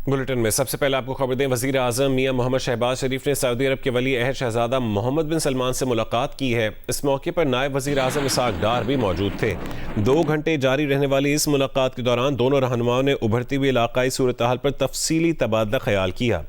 Bulletin में सबसे पहले आपको खबर दें, वज़ीर आज़म मियां मोहम्मद शहबाज शरीफ ने सऊदी अरब के वली अहद शहजादा मोहम्मद बिन सलमान से मुलाकात की है। इस मौके पर नायब वज़ीर आज़म इसाक डार भी मौजूद थे। 2 घंटे जारी रहने वाली इस मुलाकात के दौरान दोनों रहनुमाओं ने उभरती हुई इलाकाई सूरत हाल पर तफसीली तबादला ख्याल किया।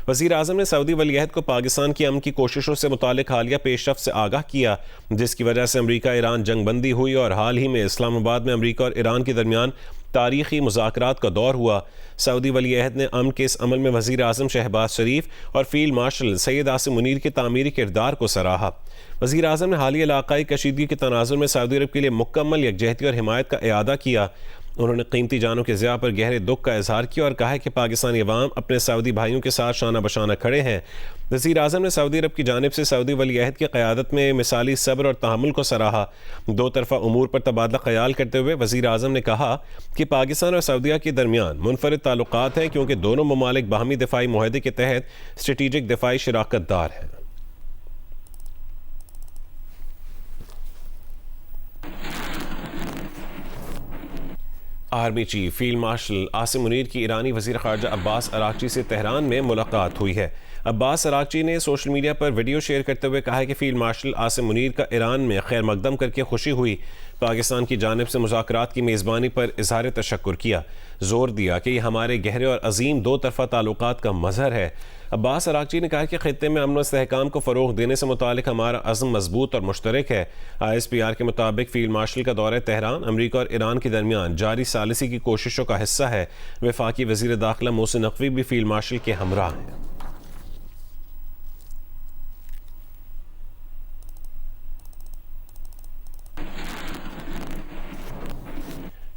वज़ीर आज़म ने सऊदी वली अहद को पाकिस्तान की अमन की कोशिशों से मुतालिक हालिया पेशरफ्त से आगाह किया, जिसकी वजह से अमरीका ईरान जंग बंदी हुई और हाल ही में इस्लामाबाद में अमरीका और ईरान के दरमियान तारीखी मुज़ाकरात का दौर हुआ। सऊदी वली अहद ने अमन के इस अमल में वज़ीर आज़म शहबाज शरीफ और फील्ड मार्शल सैयद आसिम मुनीर के तामीरी किरदार को सराहा। वज़ीर आज़म ने हालिया इलाकाई कशीदगी के तनाज़ुर में सऊदी अरब के लिए मुकम्मल यकजहती और हिमायत का इआदा किया। उन्होंने कीमती जानों के ज़िया पर गहरे दुख का इजहार किया और कहा है कि पाकिस्तानी अवाम अपने सऊदी भाइयों के साथ शाना बशाना खड़े हैं। वज़ीर आज़म ने सऊदी अरब की जानिब से सऊदी वली अहद की क़यादत में मिसाली सब्र और तहम्मुल को सराहा। 2 तरफ़ा उमूर पर तबादला ख्याल करते हुए वज़ीर आज़म ने कहा कि पाकिस्तान और सऊदीया के दरमियान मुनफरिद ताल्लुकात हैं, क्योंकि दोनों ममालिक बाहमी दिफाई मुआहदे के तहत स्ट्रेटीजिक दिफाई शराकत दार हैं। Army chief field marshal Asim Munir की ईरानी वज़ीर ख़ारजा अब्बास अरागची से तेहरान में मुलाकात हुई है। अब्बास अरागची ने सोशल मीडिया पर वीडियो शेयर करते हुए कहा है कि फील्ड मार्शल आसिम मुनीर का ईरान में खैर मकदम करके खुशी हुई। पाकिस्तान की जानिब से मुज़ाकरात की मेज़बानी पर इज़हार तशक्कुर किया, जोर दिया कि यह हमारे गहरे और अजीम 2 तरफ़ा ताल्लुकात का मज़हर है। अब्बास अरागची ने कहा कि खित्ते में अमन व इस्तेहकाम को फ़रोग़ देने से मुतालिक हमारा अज़्म मजबूत और मुश्तरक है। ISPR के मुताबिक फील्ड मार्शल का दौरा तेहरान अमरीका और ईरान के दरमियान जारी सालिसी की कोशिशों का हिस्सा है। वफाकी वज़ीर दाखिला मोहसिन नकवी भी फील्ड मार्शल के हमराह हैं।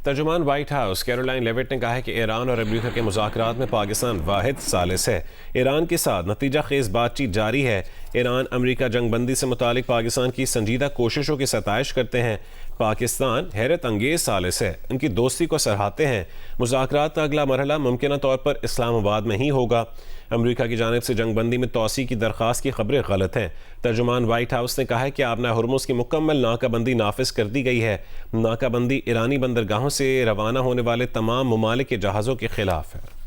तर्जुमान व्हाइट हाउस कैरोलाइन लेविट ने कहा है कि ईरान और अमरीका के मुज़ाकरात में पाकिस्तान वाहिद सालिस है। ईरान के साथ नतीजा खेज बातचीत जारी है। ईरान अमरीका जंगबंदी से मुतालिक पाकिस्तान की संजीदा कोशिशों की सताइश करते हैं। पाकिस्तान हैरत अंगेज सालिस है, उनकी दोस्ती को सराहते हैं। मुज़ाकरात का अगला मरहला मुमकिन तौर पर इस्लामाबाद में ही होगा। अमरीका की जानिब से जंगबंदी में तोसी की दरख्वास्त की खबरें गलत हैं। तर्जुमान व्हाइट हाउस ने कहा है कि आबना हुर्मुज़ की मुकम्मल नाकाबंदी नाफिज कर दी गई है। नाकाबंदी ईरानी बंदरगाहों से रवाना होने वाले तमाम ममालिक के जहाज़ों के खिलाफ है।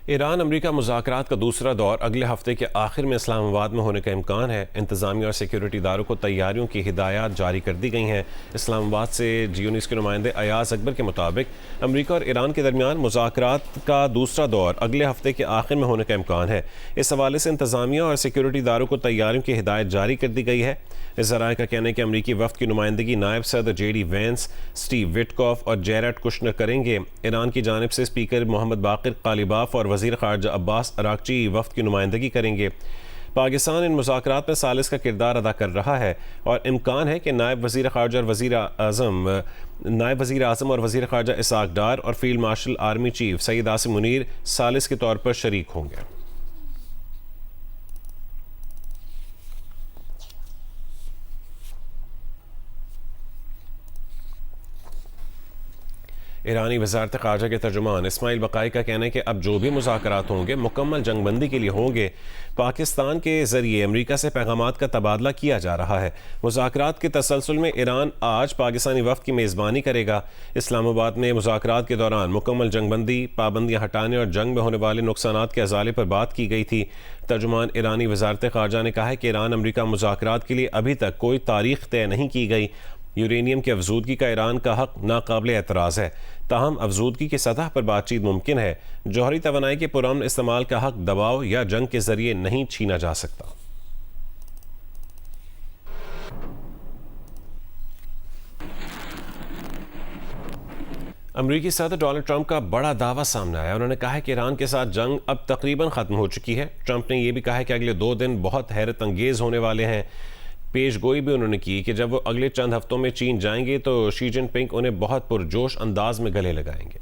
ईरान अमरीका मुज़ाकरात का दूसरा दौर अगले हफ्ते के आखिर में इस्लामाबाद में होने का इम्कान है। इंतज़ामिया और सिक्योरिटी इदारों को तैयारियों की हिदायत जारी कर दी गई हैं। इस्लामाबाद से जियो न्यूज़ के नुमाइंदे अयाज अकबर के मुताबिक अमरीका और ईरान के दरमियान मुज़ाकरात का दूसरा दौर अगले हफ्ते के आखिर में होने का इम्कान है। इस हवाले से इंतज़ामिया और सिक्योरिटी इदारों को तैयारियों की हिदायत जारी कर दी गई है। इस ज़राए का कहना है कि अमरीकी वफ़द की नुमाइंदगी नायब सदर JD वेंस, स्टीव विटकॉफ और जेरेड कुशनर करेंगे। ईरान की जानिब से स्पीकर मोहम्मद बाकिर कालिबाफ और वज़ीर ख़ारजा अब्बास अरागची वफ़द की नुमाइंदगी करेंगे। पाकिस्तान इन मुज़ाकरात में सालिस का किरदार अदा कर रहा है और इम्कान है कि नायब वज़ीर ख़ारजा और वज़ीर आज़म और वज़ीर ख़ारजा इसाक डार और field marshal army chief Syed Asim Munir सालिस के तौर पर शरीक होंगे। ईरानी वज़ारत ख़ारजा के तर्जुमान इस्माइल बकाई का कहना है कि अब जो भी मुज़ाकरात होंगे मुकम्मल जंगबंदी के लिए होंगे। पाकिस्तान के ज़रिए अमरीका से पैगामात का तबादला किया जा रहा है। मुज़ाकरात के तसलसल में ईरान आज पाकिस्तानी वफ़द की मेज़बानी करेगा। इस्लामाबाद में मुज़ाकरात के दौरान मुकम्मल जंगबंदी, पाबंदियाँ हटाने और जंग में होने वाले नुकसानात के अज़ाले पर बात की गई थी। तर्जुमान ईरानी वज़ारत ख़ारजा ने कहा है कि ईरान अमरीका मुज़ाकरात के लिए अभी तक कोई तारीख तय नहीं की गई। यूरेनियम की अफजूदगी का ईरान का हक नाकाबिल एतराज़ है, ताहम अफजूदगी की सतह पर बातचीत मुमकिन है। जौहरी तवानाई के पुरअमन इस्तेमाल का हक दबाव या जंग के जरिए नहीं छीना जा सकता। अमरीकी सदर डोनाल्ड ट्रंप का बड़ा दावा सामने आया। उन्होंने कहा है कि ईरान के साथ जंग अब तकरीबन ख़त्म हो चुकी है। ट्रंप ने यह भी कहा है कि अगले 2 दिन बहुत हैरत अंगेज़ होने वाले हैं। पेशगोई भी उन्होंने की कि जब वो अगले चंद हफ्तों में चीन जाएंगे तो शी जिनपिंग उन्हें बहुत पुरजोश अंदाज में गले लगाएंगे।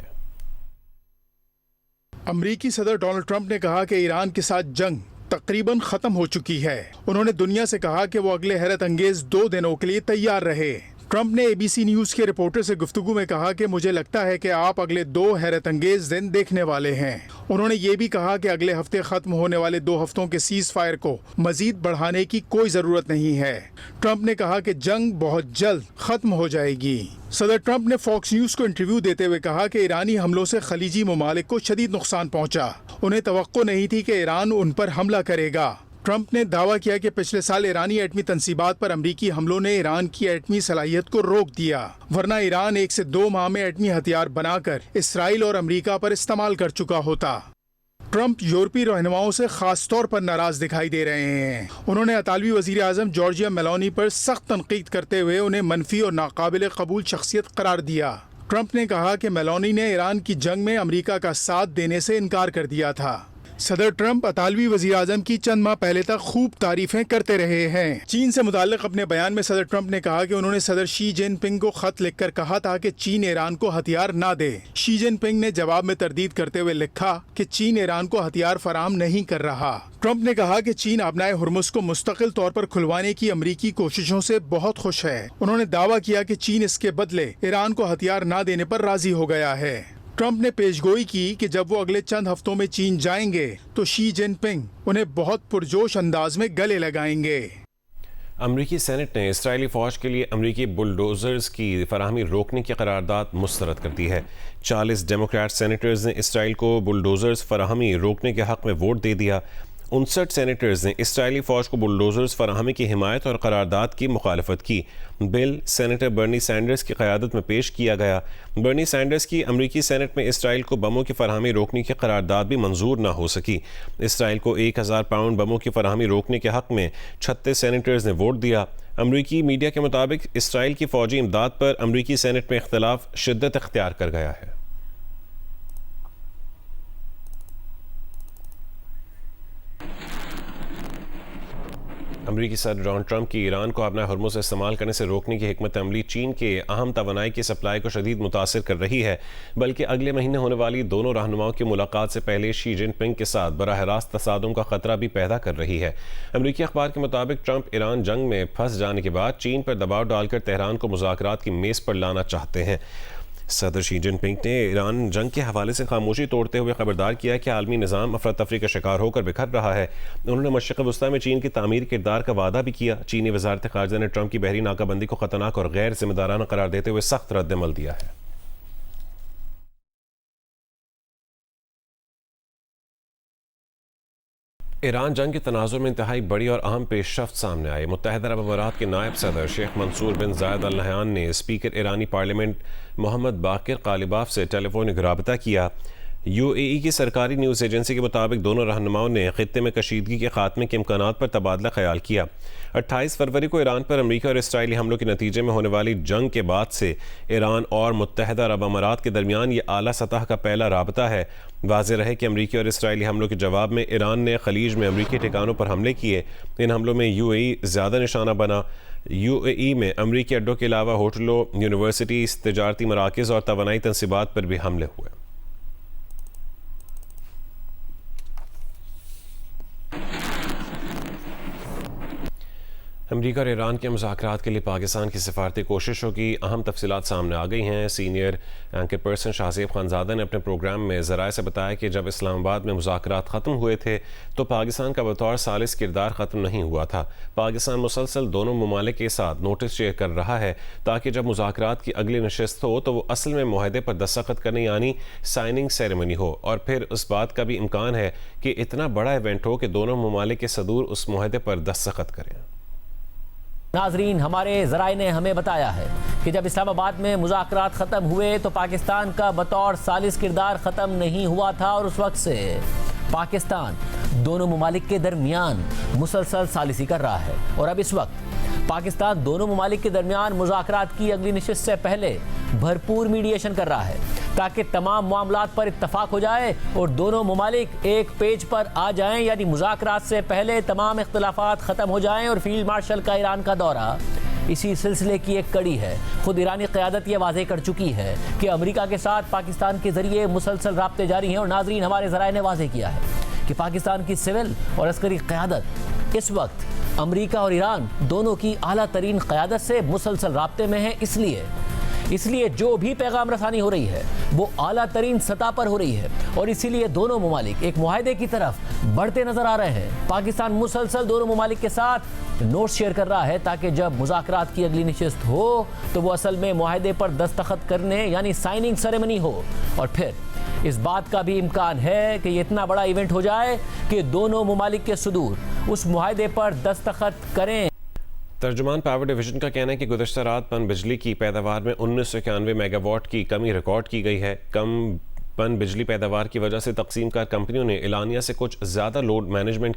अमरीकी सदर डोनाल्ड ट्रंप ने कहा कि ईरान के साथ जंग तकरीबन खत्म हो चुकी है। उन्होंने दुनिया से कहा कि वो अगले हैरत अंगेज 2 दिनों के लिए तैयार रहे। ट्रंप ने ABC न्यूज के रिपोर्टर से गुफ्तगू में कहा कि मुझे लगता है कि आप अगले 2 हैरतअंगेज दिन देखने वाले हैं। उन्होंने ये भी कहा कि अगले हफ्ते खत्म होने वाले 2 हफ्तों के सीज फायर को मजीद बढ़ाने की कोई जरूरत नहीं है। ट्रंप ने कहा कि जंग बहुत जल्द खत्म हो जाएगी। सदर ट्रंप ने फॉक्स न्यूज को इंटरव्यू देते हुए कहा कि ईरानी हमलों से खलीजी ममालिक को शदीद नुकसान पहुंचा। उन्हें तवक्को नहीं थी कि ईरान उन पर हमला करेगा। ट्रंप ने दावा किया कि पिछले साल ईरानी एटमी तंसीबात पर अमरीकी हमलों ने ईरान की एटमी सलाहियत को रोक दिया, वरना ईरान 1 से 2 माह में एटमी हथियार बनाकर इसराइल और अमरीका पर इस्तेमाल कर चुका होता। ट्रंप यूरोपीय रहनुमाओं से खास तौर पर नाराज दिखाई दे रहे हैं। उन्होंने इतालवी वजीर आजम जॉर्जिया मेलोनी पर सख्त तनकीद करते हुए उन्हें मनफी और नाकाबिल कबूल शख्सियत करार दिया। ट्रंप ने कहा कि मेलोनी ने ईरान की जंग में अमरीका का साथ देने से इनकार कर दिया था। सदर ट्रंप इतालवी वजीर आजम की चंद माह पहले तक खूब तारीफें करते रहे हैं। चीन से मुताल्लिक अपने बयान में सदर ट्रंप ने कहा कि उन्होंने सदर शी जिनपिंग को खत लिखकर कहा था कि चीन ईरान को हथियार ना दे। शी जिनपिंग ने जवाब में तरदीद करते हुए लिखा कि चीन ईरान को हथियार फराहम नहीं कर रहा। ट्रंप ने कहा कि चीन अपनाए हुर्मुज़ को मुस्तकिल तौर पर खुलवाने की अमरीकी कोशिशों से बहुत खुश है। उन्होंने दावा किया कि चीन इसके बदले ईरान को हथियार ना देने पर राजी हो गया है। ट्रंप ने पेशगोई की कि जब वो अगले चंद हफ्तों में चीन जाएंगे तो शी जिनपिंग उन्हें बहुत पुरजोश अंदाज में गले लगाएंगे। अमरीकी सेनेट ने इसराइली फ़ौज के लिए अमरीकी बुलडोज़र्स की फराहमी रोकने की करारदाद मुस्तरद कर दी है। 40 डेमोक्रेट सेनेटर्स ने इसराइल को बुलडोज़र्स फराहमी रोकने के हक़ में वोट दे दिया। 59 सेनेटर्स ने इसराइली फ़ौज को बुलडोज़र्स फराहमी की हिमायत और करारदाद की मुखालफत की। बिल सेनेटर बर्नी सैंडर्स की क़यादत में पेश किया गया। बर्नी सैंडर्स की अमरीकी सेनेट में इसराइल को बमों की फराहमी रोकने की करारदाद भी मंजूर ना हो सकी। इसराइल को 1000 पाउंड बमों की फराहमी रोकने के हक़ में 36 सेनेटर्स ने वोट दिया। अमरीकी मीडिया के मुताबिक इसराइल की फ़ौजी इमदाद पर अमरीकी सेनेट में इख्तलाफ शिद्दत इख्तियार कर गया है। अमरीकी सदर डोनाल्ड ट्रंप की ईरान को अपना हुर्मुज़ इस्तेमाल करने से रोकने की हिकमत अमली चीन के अहम तवानाई की सप्लाई को शदीद मुतासिर कर रही है, बल्कि अगले महीने होने वाली दोनों रहनुमाओं की मुलाकात से पहले शी जिनपिंग के साथ बराह रास्त तसादुम का खतरा भी पैदा कर रही है। अमरीकी अखबार के मुताबिक ट्रंप ईरान जंग में फंस जाने के बाद चीन पर दबाव डालकर तेहरान को मुज़ाकरात की मेज़ पर लाना चाहते हैं। सदर शी जिनपिंग ने ईरान जंग के हवाले से खामोशी तोड़ते हुए खबरदार किया कि आलमी निज़ाम अफरा तफरी का शिकार होकर बिखर रहा है। उन्होंने मशरिक़ वस्ता में चीन की तामीर किरदार का वादा भी किया। चीनी वज़ारत ख़ारजा ने ट्रंप की बहरी नाकाबंदी को ख़तरनाक और गैर जिम्मेदाराना करार देते हुए सख्त रद्द-ए-अमल दिया है। ईरान जंग के तनाज़ुर में इंतहाई बड़ी और अहम पेशरफ्त सामने आई। मुत्तहिदा अरब अमारात के नायब सदर शेख मंसूर बिन जायद अल नहयान ने स्पीकर ईरानी पार्लियामेंट मोहम्मद बाकिर कालिबाफ से टेलीफोनिक राबता किया। UAE की सरकारी न्यूज़ एजेंसी के मुताबिक दोनों रहनुमाओं ने खित्ते में कशीदगी के खात्मे के इम्कानात पर तबादला ख्याल किया। 28 फरवरी को ईरान पर अमरीका और इसराइली हमलों के नतीजे में होने वाली जंग के बाद से ईरान और मुत्तहिदा अरब अमारात के दरमियान ये आला सतह का पहला राबता है। वाज़ेह रहे कि अमरीकी और इसराइली हमलों के जवाब में ईरान ने खलीज में अमरीकी ठिकानों पर हमले किए। इन हमलों में UAE ज़्यादा निशाना बना। UAE में अमरीकी अड्डों के अलावा होटलों, यूनिवर्सिटीज़, तिजारती मराकज़ और तवानाई तंसीबात पर भी हमले हुए। अमरीका और ईरान के मुज़ाकरात के लिए पाकिस्तान की सिफारती कोशिशों की अहम तफसीलात सामने आ गई हैं। Senior anchor person Shahzeb Khanzada ने अपने प्रोग्राम में ज़राए से बताया कि जब इस्लामाबाद में मुज़ाकरात ख़त्म हुए थे तो पाकिस्तान का बतौर सालिस किरदार ख़त्म नहीं हुआ था। पाकिस्तान मुसलसल दोनों ममालिक के साथ नोटिस शेयर कर रहा है ताकि जब मुज़ाकरात की अगली नशिस्त हो तो वो असल में मुआहदे पर दस्तखत करने यानी साइनिंग सेरेमनी हो, और फिर उस बात का भी इम्कान है कि इतना बड़ा इवेंट हो कि दोनों ममालिक के सदूर उस मुआहदे पर दस्तखत करें। नाजरीन, हमारे ज़राए ने हमें बताया है कि जब इस्लामाबाद में मुज़ाकरात ख़त्म हुए तो पाकिस्तान का बतौर सालिस किरदार ख़त्म नहीं हुआ था और उस वक्त से पाकिस्तान दोनों ममालिक के दरमियान मुसलसल सालिसी कर रहा है। और अब इस वक्त पाकिस्तान दोनों ममालिक के दरमियान मुज़ाकरात की अगली नशिस्त से पहले भरपूर मीडिएशन कर रहा है ताकि तमाम मामलात पर इत्तफाक हो जाए और दोनों ममालिक एक पेज पर आ जाएं, यानी मुज़ाकरात से पहले तमाम इख्तिलाफात ख़त्म हो जाएं। और फील्ड मार्शल का ईरान का दौरा इसी सिलसिले की एक कड़ी है। खुद ईरानी क़यादत ये वाज़ेह कर चुकी है कि अमरीका के साथ पाकिस्तान के ज़रिए मुसलसल राब्ते जारी हैं। और नाजरीन, हमारे ज़राए ने वाज़ेह किया है कि पाकिस्तान की सिविल और अस्करी क़यादत इस वक्त अमेरिका और ईरान दोनों की आला तरीन क़यादत से मुसलसल राब्ते में है, इसलिए जो भी पैगाम रसानी हो रही है वो आला तरीन सतह पर हो रही है और इसीलिए दोनों ममालिक एक मुआहदे की तरफ बढ़ते नजर आ रहे हैं। पाकिस्तान मुसलसल दोनों ममालिक के साथ नोट्स शेयर कर रहा है ताकि जब मुज़ाकरात की अगली नशिस्त हो तो वो असल में मुआहदे पर दस्तखत करने यानी साइनिंग सेरेमनी हो। और फिर इस बात का भी इम्कान है कि ये इतना बड़ा इवेंट हो जाए कि दोनों ममालिक के सुदूर उस मुआहदे पर दस्तखत करें। तर्जुमान पावर डिवीजन का कहना है कि गुज़श्ता रात पन बिजली की पैदावार में 1991 मेगावाट की कमी रिकॉर्ड की गई है। कम पन बिजली पैदावार की वजह से तकसीम कार कंपनियों ने एलानिया से कुछ ज़्यादा लोड मैनेजमेंट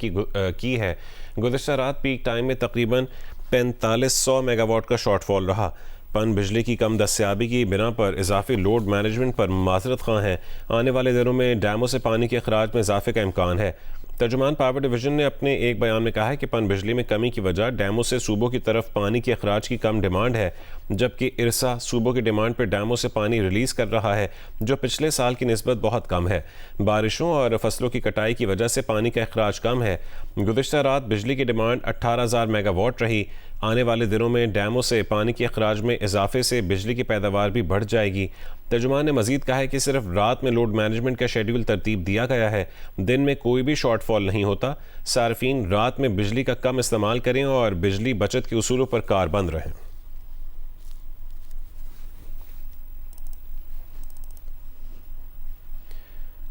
की है। गुज़श्ता रात पीक टाइम में तकरीबन 4500 मेगावाट का शॉर्टफॉल रहा। पन बिजली की कम दस्तियाबी की बिना पर इजाफी लोड मैनेजमेंट पर माजरत खां हैं। आने वाले दिनों में डैमों से पानी के अखराज में इजाफे का इम्कान है। तर्जुमान पावर डिवीजन ने अपने एक बयान में कहा है कि पन बिजली में कमी की वजह डैमों से सूबों की तरफ पानी के अखराज की कम डिमांड है, जबकि इरसा सूबों की डिमांड पर डैमों से पानी रिलीज़ कर रहा है जो पिछले साल की निस्बत बहुत कम है। बारिशों और फसलों की कटाई की वजह से पानी का अखराज कम है। गुज़श्ता रात बिजली की डिमांड 18,000 मेगावाट रही। आने वाले दिनों में डैमों से पानी के अखराज में इजाफे से बिजली की पैदावार भी बढ़ जाएगी। तर्जुमान ने मजीद कहा है कि सिर्फ रात में लोड मैनेजमेंट का शेड्यूल तरतीब दिया गया है, दिन में कोई भी शॉर्टफॉल नहीं होता। सार्फिन रात में बिजली का कम इस्तेमाल करें और बिजली बचत के उसूलों पर कारबंद रहें।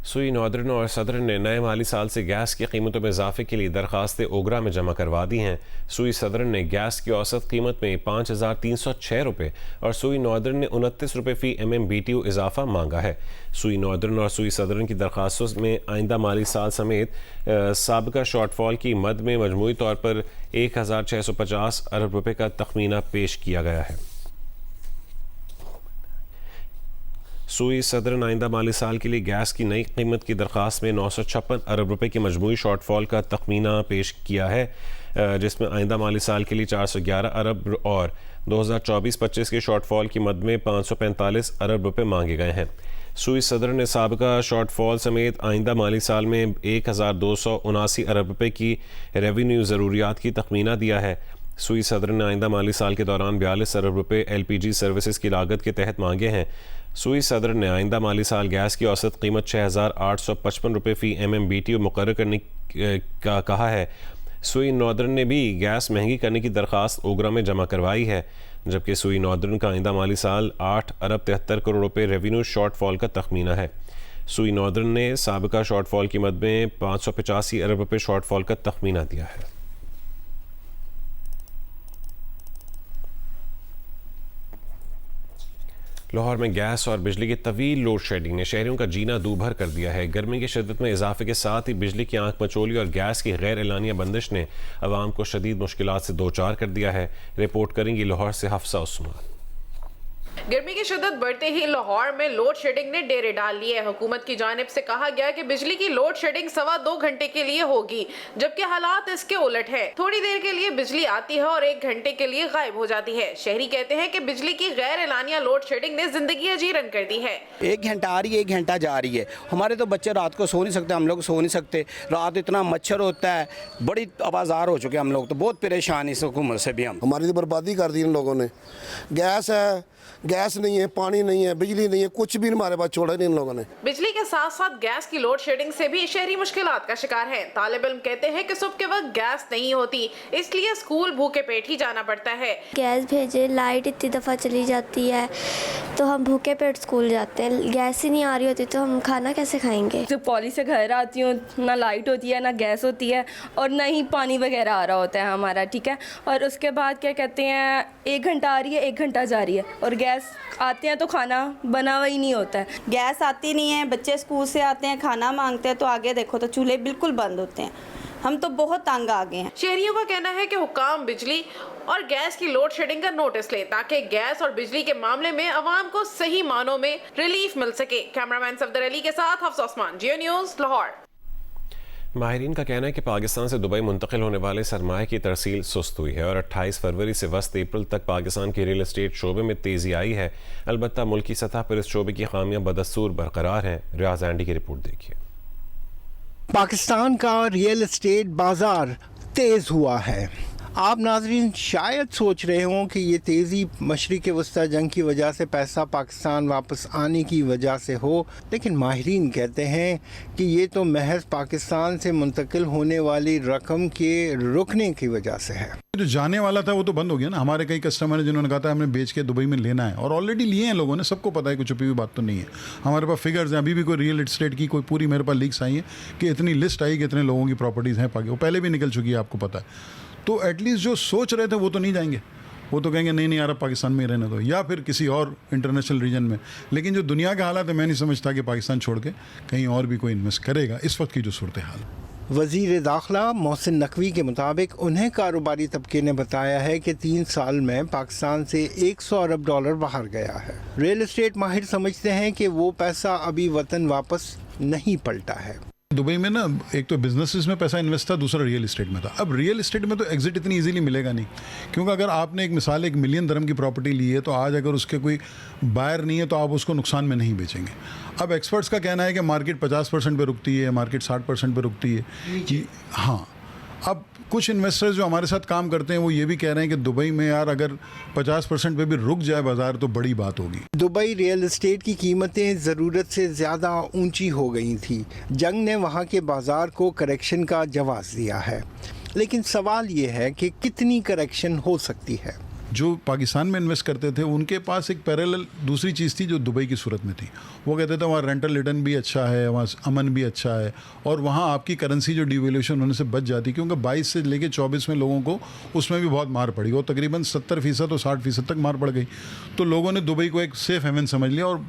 सुई नॉर्दर्न और सदर्न ने नए माली साल से गैस की कीमतों में इजाफे के लिए दरखास्तें ओगरा में जमा करवा दी हैं। सुई सदर्न ने गैस की औसत कीमत में 5,306 रुपये और सुई नॉर्दर्न ने 29 रुपये फ़ी MMBTU इजाफा मांगा है। सुई नॉर्दर्न और सुई सदर्न की दरखास्तों में आइंदा माली साल समेत साबिका शॉर्टफॉल की मद में मजमूई तौर पर 1,650 अरब रुपये का तखमीना पेश किया गया है। सुई सदर्न आइंदा माली साल के लिए गैस की नई कीमत की दरख्वास्त में 956 अरब रुपये की मजमूई शॉर्टफॉल का तखमीना पेश किया है, जिसमें आइंदा माली साल के लिए 411 अरब और 2024-25 के शॉर्टफॉल की मद में 545 अरब रुपये मांगे गए हैं। सुई सदर्न ने साबिका शॉर्टफॉल समेत आइंदा माली साल में 1,279 अरब रुपये की रेवेन्यू ज़रूरियात की तखमीना दिया है। सुई सदर्न ने आइंदा माली साल के दौरान 42 अरब रुपये LPG सर्विसेज की लागत के तहत मांगे हैं। सुई सदर्न ने आइंदा माली साल गैस की औसत कीमत 6,855 रुपये फ़ी MMBTU मुकर्रर करने का कहा है। सुई नॉर्दर्न ने भी गैस महंगी करने की दरख्वास्त ओगरा में जमा करवाई है, जबकि सुई नॉर्दर्न का आइंदा माली साल 8 अरब 73 करोड़ रुपये रेवेन्यू शॉर्टफॉल का तखमीना है। सुई नॉर्दर्न ने साबिका शॉर्टफॉल की मद में 585 अरब रुपये शॉर्टफॉल का तखमीना दिया है। लाहौर में गैस और बिजली की तवील लोड शेडिंग ने शहरियों का जीना दूभर कर दिया है। गर्मी की शिद्दत में इजाफे के साथ ही बिजली की आंख मचोली और गैस की गैर एलानिया बंदिश ने अवाम को शदीद मुश्किलात से दो चार कर दिया है। रिपोर्ट करेंगी लाहौर से हफ्सा उस्मान। गर्मी की शिद्दत बढ़ते ही लाहौर में लोड शेडिंग ने डेरे डाल लिए। हुकूमत की जानिब से कहा गया कि बिजली की लोड शेडिंग 2.25 घंटे के लिए होगी, जबकि हालात इसके उलट है। थोड़ी देर के लिए बिजली आती है और 1 घंटे के लिए गायब हो जाती है। शहरी कहते हैं कि बिजली की गैर एलानिया लोड शेडिंग ने जिंदगी अजीरन कर दी है। 1 घंटा आ रही है, 1 घंटा जा रही है। हमारे तो बच्चे रात को सो नहीं सकते, हम लोग सो नहीं सकते। रात इतना मच्छर होता है, बड़ी आवाजार हो चुके हम लोग, तो बहुत परेशान इस हुकूमत से भी। हमारी तो बर्बादी कर दी इन लोगों ने। गैस है, गैस नहीं है, पानी नहीं है, बिजली नहीं है, कुछ भी हमारे पास छोड़ा नहीं इन लोगों ने। बिजली के साथ साथ गैस की लोड शेडिंग से भी शहरी मुश्किलात का शिकार हैं। तालिब इल्म कहते हैं कि सुबह के वक्त गैस नहीं होती, इसलिए स्कूल भूखे पेट ही जाना पड़ता है। गैस भेजे, लाइट इतनी दफ़ा चली जाती है तो हम भूखे पेट स्कूल जाते हैं। गैस ही नहीं आ रही होती तो हम खाना कैसे खाएंगे। जब पॉली से घर आती हूँ, ना लाइट होती है, ना गैस होती है और ना ही पानी वगैरह आ रहा होता है हमारा, ठीक है। और उसके बाद क्या कहते हैं, 1 घंटा आ रही है, 1 घंटा जा रही है, और गैस आते हैं तो खाना बना हुआ ही नहीं होता है। गैस आती नहीं है, बच्चे स्कूल से आते हैं, खाना मांगते हैं तो आगे देखो तो चूल्हे बिल्कुल बंद होते हैं। हम तो बहुत तंग आ गए हैं। शहरियों का कहना है कि हुकाम बिजली और गैस की लोड शेडिंग का नोटिस ले, ताकि गैस और बिजली के मामले में अवाम को सही मानों में रिलीफ मिल सके। कैमरामैन सफदर अली के साथ हफ्सा उस्मान, जियो न्यूज़, लाहौर। माहिरीन का कहना है कि पाकिस्तान से दुबई मुंतकिल होने वाले सरमाए की तरसील सुस्त हुई है और 28 फरवरी से वस्त अप्रैल तक पाकिस्तान के रियल एस्टेट शोबे में तेज़ी आई है। अलबत्ता मुल्की सतह पर इस शोबे की खामियां बदस्तूर बरकरार हैं। रियाज एंडी की रिपोर्ट देखिए। पाकिस्तान का रियल एस्टेट बाजार तेज हुआ है। आप नाजरीन शायद सोच रहे हों कि ये तेज़ी मशरिक़ वस्ता जंग की वजह से पैसा पाकिस्तान वापस आने की वजह से हो, लेकिन माहिरीन कहते हैं कि ये तो महज पाकिस्तान से मुंतकिल होने वाली रकम के रुकने की वजह से है। जो जाने वाला था वो तो बंद हो गया ना। हमारे कई कस्टमर हैं जिन्होंने कहा था हमने बेच के दुबई में लेना है, और ऑलरेडी लिए हैं लोगों ने, सबको पता है, कुछ छुपी हुई बात तो नहीं है। हमारे पास फिगर्स हैं, अभी भी कोई रियल एस्टेट की कोई पूरी मेरे पास लीक्स आई हैं कि इतनी लिस्ट आई कि इतने लोगों की प्रॉपर्टीज़ हैं पाकि, वो पहले भी निकल चुकी है, आपको पता है। तो एटलीस्ट जो सोच रहे थे वो तो नहीं जाएंगे, वो तो कहेंगे नहीं नहीं यार पाकिस्तान में ही रहने दो, या फिर किसी और इंटरनेशनल रीजन में। लेकिन जो दुनिया के हालात है, मैं नहीं समझता कि पाकिस्तान छोड़ के कहीं और भी कोई इन्वेस्ट करेगा इस वक्त की जो सूरत हाल। वज़ीर दाखिला मोहसिन नकवी के मुताबिक उन्हें कारोबारी तबके ने बताया है कि 3 साल में पाकिस्तान से 100 अरब डॉलर बाहर गया है। रियल एस्टेट माहिर समझते हैं कि वो पैसा अभी वतन वापस नहीं पलटा है। दुबई में ना एक तो बिजनेसेस में पैसा इन्वेस्ट था, दूसरा रियल एस्टेट में था। अब रियल एस्टेट में तो एग्जिट इतनी इजीली मिलेगा नहीं, क्योंकि अगर आपने एक मिसाल 1 मिलियन दिरहम की प्रॉपर्टी ली है तो आज अगर उसके कोई बायर नहीं है तो आप उसको नुकसान में नहीं बेचेंगे। अब एक्सपर्ट्स का कहना है कि मार्केट 50% पे रुकती है, मार्केट 60% पे रुकती है कि हाँ। अब कुछ इन्वेस्टर्स जो हमारे साथ काम करते हैं वो ये भी कह रहे हैं कि दुबई में यार अगर 50% पे भी रुक जाए बाजार तो बड़ी बात होगी। दुबई रियल एस्टेट की कीमतें ज़रूरत से ज़्यादा ऊंची हो गई थी। जंग ने वहाँ के बाज़ार को करेक्शन का जवाब दिया है, लेकिन सवाल ये है कि कितनी करेक्शन हो सकती है। जो पाकिस्तान में इन्वेस्ट करते थे उनके पास एक पैरेलल दूसरी चीज़ थी जो दुबई की सूरत में थी। वो कहते थे वहाँ रेंटल रिटर्न भी अच्छा है, वहाँ अमन भी अच्छा है, और वहाँ आपकी करेंसी जो डिवैल्यूएशन होने से बच जाती, क्योंकि 22 से लेके 24 में लोगों को उसमें भी बहुत मार पड़ी, और तकरीबन 70% और 60% तक मार पड़ गई। तो लोगों ने दुबई को एक सेफ हेवन समझ लिया और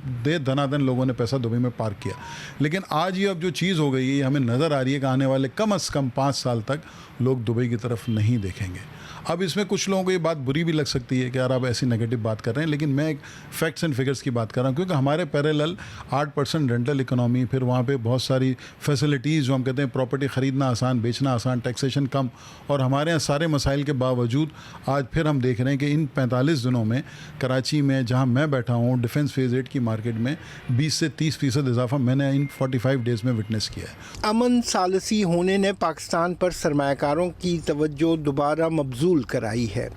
धनाधन लोगों ने पैसा दुबई में पार्क किया। लेकिन आज ये अब जो चीज़ हो गई है, हमें नज़र आ रही है कि आने वाले कम अज़ कम 5 साल तक लोग दुबई की तरफ नहीं देखेंगे। अब इसमें कुछ लोगों को ये बात बुरी भी लग सकती है कि यार आप ऐसी नेगेटिव बात कर रहे हैं, लेकिन मैं एक फैक्ट्स एंड फिगर्स की बात कर रहा हूँ, क्योंकि हमारे पैरेलल 8% रेंटल इकोनॉमी, फिर वहाँ पे बहुत सारी फैसिलिटीज़ जो हम कहते हैं प्रॉपर्टी ख़रीदना आसान, बेचना आसान, टैक्सेशन कम, और हमारे यहाँ सारे मसाइल के बावजूद आज फिर हम देख रहे हैं कि इन 45 दिनों में कराची में जहाँ मैं बैठा हूँ डिफेंस फेज़ 8 की मार्केट में 20 से 30% इजाफा मैंने इन 45 डेज़ में विटनेस किया है। अमन सालसी होने ने पाकिस्तान पर सरमायाकारों की तवज्जो दोबारा मबजूल कराई है,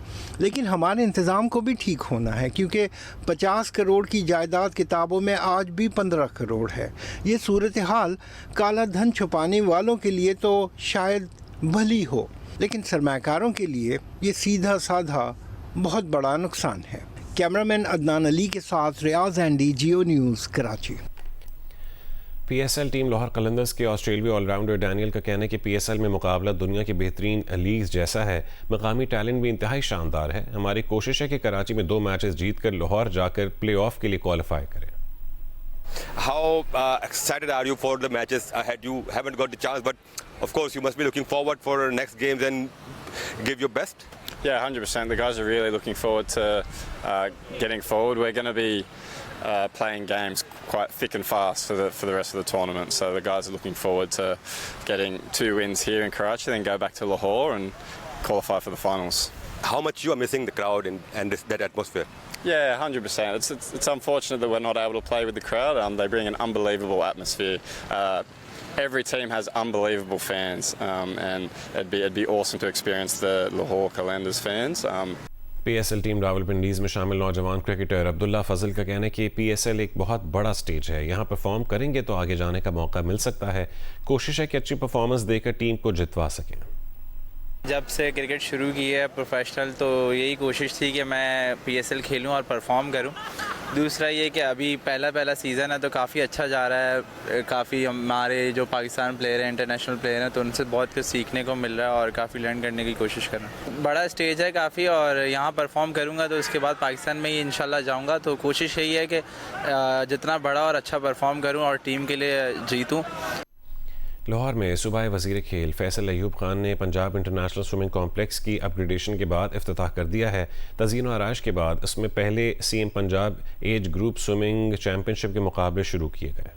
लेकिन हमारे इंतज़ाम को भी ठीक होना है, क्योंकि 50 करोड़ की जायदाद किताबों में आज भी 15 करोड़ है। ये सूरत हाल काला धन छुपाने वालों के लिए तो शायद भली हो, लेकिन सरमायाकारों के लिए ये सीधा साधा बहुत बड़ा नुकसान है। कैमरामैन अदनान अली के साथ रियाज एंडी, Geo News, Karachi. PSL team Lahore Qalandars के ऑस्ट्रेलियाई ऑलराउंडर डैनियल का कहना है कि पीएसएल में मुकाबला दुनिया की बेहतरीन लीग्स जैसा है, मकामी टैलेंट भी इंतहाई शानदार है। हमारी कोशिश है कि कराची में 2 मैचेस जीत कर लाहौर जाकर प्ले ऑफ के लिए क्वालिफाई करें। How excited are you for the matches ahead? You haven't got the chance, but of course you must be looking forward for next games and give your best. Yeah, 100%. The guys are really looking forward to getting forward. We're going to be playing games quite thick and fast for the rest of the tournament. So the guys are looking forward to getting 2 wins here in Karachi, then go back to Lahore and qualify for the finals. How much you are missing the crowd and that atmosphere? Yeah, 100%. It's unfortunate that we're not able to play with the crowd. They bring an unbelievable atmosphere. Every team has unbelievable fans, and it'd be awesome to experience the Lahore Qalandars fans. PSL team Rawalpindiz में शामिल नौजवान cricketer Abdullah फजल का कहना है कि PSL एक बहुत बड़ा स्टेज है, यहाँ परफॉर्म करेंगे तो आगे जाने का मौका मिल सकता है। कोशिश है कि अच्छी परफॉर्मेंस देकर टीम को जितवा सकें। जब से क्रिकेट शुरू की है प्रोफेशनल, तो यही कोशिश थी कि मैं पीएसएल खेलूं और परफॉर्म करूं। दूसरा ये कि अभी पहला सीज़न है तो काफ़ी अच्छा जा रहा है। काफ़ी हमारे जो पाकिस्तान प्लेयर हैं, इंटरनेशनल प्लेयर हैं, तो उनसे बहुत कुछ सीखने को मिल रहा है और काफ़ी लर्न करने की कोशिश कर रहा हूँ। बड़ा स्टेज है काफ़ी, और यहाँ परफॉर्म करूँगा तो उसके बाद पाकिस्तान में ही इंशाल्लाह जाऊँगा। तो कोशिश यही है कि जितना बड़ा और अच्छा परफॉर्म करूँ और टीम के लिए जीतूँ। लाहौर में सूबाई वज़ीर खेल फैसल अयूब खान ने पंजाब इंटरनेशनल स्विमिंग कॉम्प्लेक्स की अपग्रेडेशन के बाद इफ्तिताह कर दिया है। तज़ीन व आराइश के बाद इसमें पहले CM Punjab age group swimming championship के मुकाबले शुरू किए गए।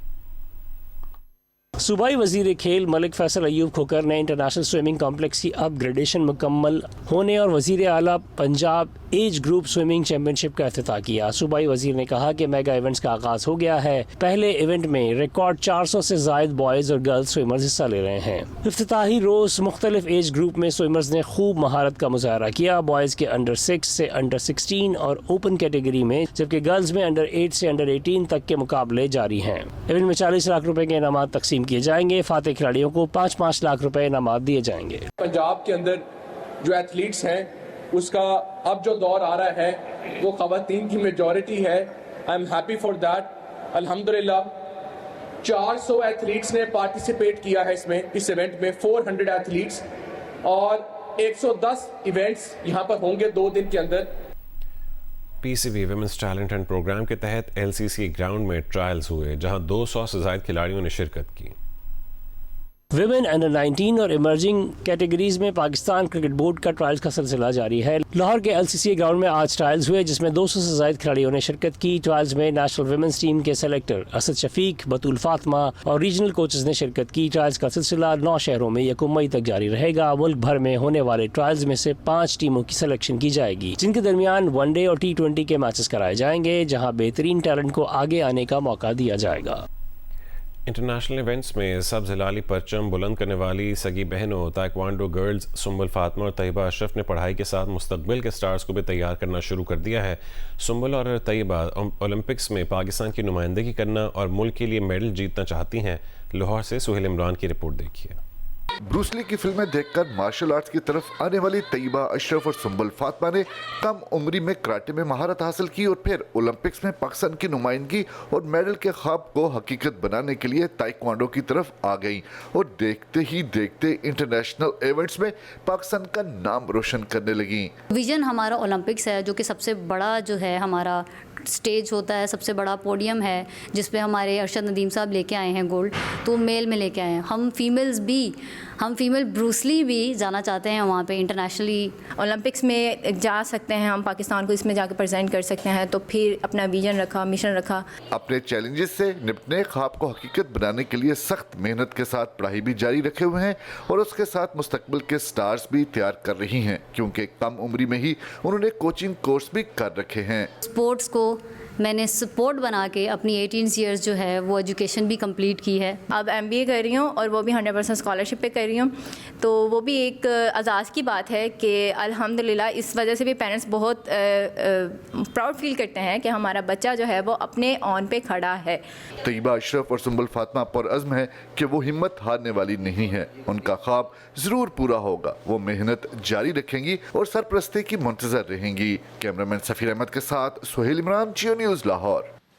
सूबाई वजीर खेल मलिक फैसल अयूब खोकर ने इंटरनेशनल स्विमिंग कॉम्प्लेक्स की अपग्रेडेशन मुकम्मल होने और वजीर आला Punjab age group swimming championship का इफ्तिताह किया। सूबाई वजीर ने कहा कि मेगा इवेंट्स का आगाज हो गया है। पहले इवेंट में रिकॉर्ड 400 से जायद बॉयज़ और गर्ल्स स्विमर्स हिस्सा ले रहे हैं। इफ्तिताही रोज़ मुख्तलिफ एज ग्रुप में स्विमर्स ने खूब महारत का मुजाहरा किया। बॉयज़ के अंडर 6 से अंडर 16 और ओपन कैटेगरी में, जबकि गर्ल्स में अंडर 8 से अंडर 18 तक के मुकाबले जारी हैं। इवेंट में 40 लाख रुपए के इनामात तकसीम किए जाएंगे। फातेह खिलाड़ियों को 5-5 लाख रुपए इनामात दिए जाएंगे। पंजाब के अंदर जो एथलीट्स हैं उसका अब जो दौर आ रहा है वो ख़वातीन की मेजॉरिटी है। I am happy for that. अल्हम्दुलिल्लाह 400 एथलीट्स ने पार्टिसिपेट किया है इस इवेंट में 400 एथलीट्स, और 110 इवेंट्स यहाँ पर होंगे 2 दिन के अंदर। PCB women's talent and programme के तहत एलसीसी ग्राउंड में ट्रायल्स हुए, जहां 200 से ज्यादा खिलाड़ियों ने शिरकत की। विमेन अंडर 19 और इमर्जिंग कैटेगरीज में पाकिस्तान क्रिकेट बोर्ड का ट्रायल्स का सिलसिला जारी है। लाहौर के एलसीसी ग्राउंड में आज ट्रायल्स हुए, जिसमें 200 से ज्यादा खिलाड़ियों ने शिरकत की। ट्रायल्स में नेशनल विमेंस टीम के सेलेक्टर असद शफीक, बतूल फातिमा और रीजनल कोचेस ने शिरकत की। ट्रायल्स का सिलसिला 9 शहरों में 1 मई तक जारी रहेगा। मुल्क भर में होने वाले ट्रायल्स में से 5 टीमों की सिलेक्शन की जाएगी, जिनके दरमियान वनडे और T20 के मैचेस कराए जाएंगे, जहां बेहतरीन टैलेंट को आगे आने का मौका दिया जाएगा। इंटरनेशनल इवेंट्स में सब्ज़ हिलाली परचम बुलंद करने वाली सगी बहनों ताइक्वांडो गर्ल्स सुंबुल फातिमा और तैयबा अशरफ ने पढ़ाई के साथ मुस्तकबिल के स्टार्स को भी तैयार करना शुरू कर दिया है। सुंबुल और तैयबा ओलंपिक्स में पाकिस्तान की नुमाइंदगी करना और मुल्क के लिए मेडल जीतना चाहती हैं। लाहौर से सुहेल इमरान की रिपोर्ट देखिए। ब्रूस ली की फिल्में देखकर मार्शल आर्ट्स की तरफ आने वाली तैयबा अशरफ और सुंबुल फातिमा ने कम उम्री में कराटे में महारत हासिल की और फिर ओलंपिक्स में पाकिस्तान की नुमाइंदगी और मेडल के ख्वाब को हकीकत बनाने के लिए ताइक्वांडो की तरफ आ गई और देखते ही देखते इंटरनेशनल इवेंट्स में पाकिस्तान का नाम रोशन करने लगी। विजन हमारा ओलंपिक्स है, जो कि सबसे बड़ा जो है हमारा स्टेज होता है, सबसे बड़ा पोडियम है, जिस पे हमारे अरशद नदीम साहब लेके आए हैं गोल्ड, तो मेल में लेके आए हैं। हम फीमेल ब्रूस ली भी जाना चाहते हैं वहाँ पे इंटरनेशनली। ओलंपिक्स में जा सकते हैं हम, पाकिस्तान को इसमें जाकर प्रेजेंट कर सकते हैं, तो फिर अपना विजन रखा, मिशन रखा। अपने चैलेंजेस से निपटने, ख्वाब को हकीकत बनाने के लिए सख्त मेहनत के साथ पढ़ाई भी जारी रखे हुए हैं और उसके साथ मुस्तकबिल के स्टार्स भी तैयार कर रही हैं, क्योंकि कम उम्री में ही उन्होंने कोचिंग कोर्स भी कर रखे हैं। स्पोर्ट्स को मैंने सपोर्ट बना के अपनी 18 ईयर्स जो है वो एजुकेशन भी कंप्लीट की है। अब MBA कर रही हूँ और वो भी 100% स्कॉलरशिप पे कर रही हूँ, तो वो भी एक एजाज़ की बात है कि अल्हम्दुलिल्लाह इस वजह से भी पेरेंट्स बहुत प्राउड फील करते हैं कि हमारा बच्चा जो है वो अपने ऑन पे खड़ा है। तैयबा अशरफ और सुंबुल फातिमा पर अज़्म है कि वो हिम्मत हारने वाली नहीं है, उनका ख्वाब ज़रूर पूरा होगा। वो मेहनत जारी रखेंगी और सरपरस्ती की मुंतज़र रहेंगी। कैमरामैन सफ़ीर अहमद के साथ सुहेल इमरान, जियो न्यूज़ लाहौर।